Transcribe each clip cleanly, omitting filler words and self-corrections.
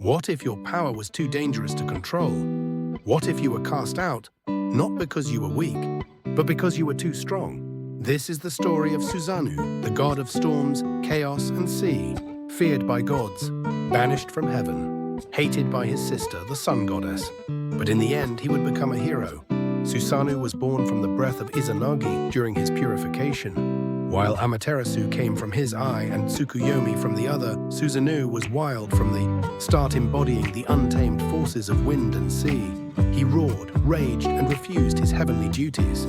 What if your power was too dangerous to control? What if you were cast out, not because you were weak, but because you were too strong? This is the story of Susanoo, the god of storms, chaos, and sea, feared by gods, banished from heaven, hated by his sister, the sun goddess. But in the end, he would become a hero. Susanoo was born from the breath of Izanagi during his purification. While Amaterasu came from his eye and Tsukuyomi from the other, Susanoo was wild from the start, embodying the untamed forces of wind and sea. He roared, raged, and refused his heavenly duties.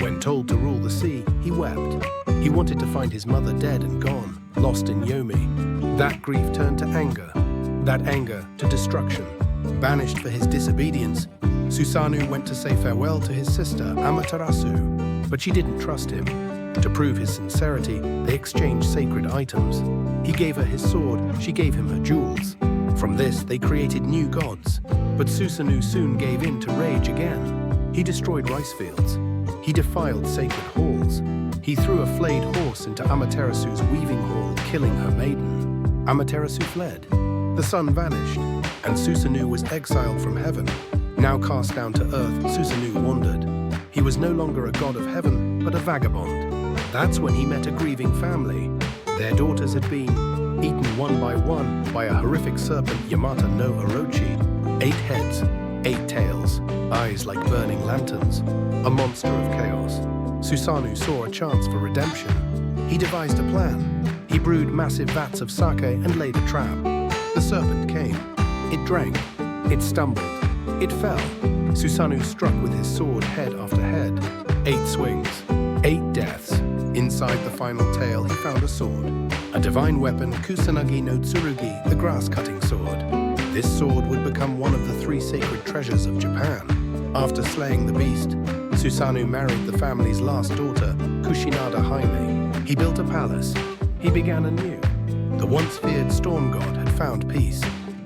When told to rule the sea, he wept. He wanted to find his mother dead and gone, lost in Yomi. That grief turned to anger, that anger to destruction. Banished for his disobedience, Susanoo went to say farewell to his sister, Amaterasu, but she didn't trust him. To prove his sincerity, they exchanged sacred items. He gave her his sword, she gave him her jewels. From this, they created new gods. But Susanoo soon gave in to rage again. He destroyed rice fields. He defiled sacred halls. He threw a flayed horse into Amaterasu's weaving hall, killing her maiden. Amaterasu fled. The sun vanished, and Susanoo was exiled from heaven. Now cast down to earth, Susanoo wandered. He was no longer a god of heaven, but a vagabond. That's when he met a grieving family. Their daughters had been eaten one by a horrific serpent, Yamata no Orochi. 8 heads, 8 tails, eyes like burning lanterns, a monster of chaos. Susanoo saw a chance for redemption. He devised a plan. He brewed massive vats of sake and laid a trap. The serpent came. It drank. It stumbled. It fell. Susanoo struck with his sword head after head. 8 swings. 8 deaths. Inside the final tail, he found a sword. A divine weapon, Kusanagi no Tsurugi, the grass-cutting sword. This sword would become one of the 3 sacred treasures of Japan. After slaying the beast, Susanoo married the family's last daughter, Kushinada Jaime. He built a palace. He began anew. The once feared storm god had found peace.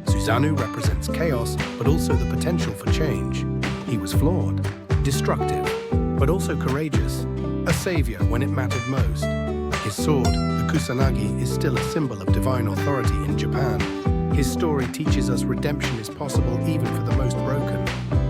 Susanoo represents chaos, but also the potential for change. He was flawed, destructive, but also courageous. A savior when it mattered most. His sword, the Kusanagi, is still a symbol of divine authority in Japan. His story teaches us redemption is possible even for the most broken.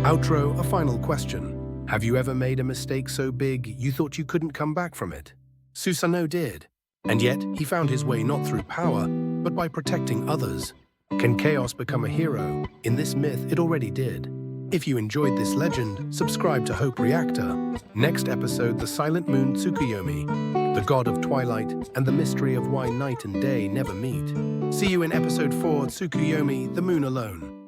Outro, a final question. Have you ever made a mistake so big you thought you couldn't come back from it? Susanoo did. And yet, he found his way not through power, but by protecting others. Can chaos become a hero? In this myth, it already did. If you enjoyed this legend, subscribe to Hope Reactor. Next episode, the silent moon Tsukuyomi, the god of twilight, and the mystery of why night and day never meet. See you in episode 4, Tsukuyomi, the moon alone.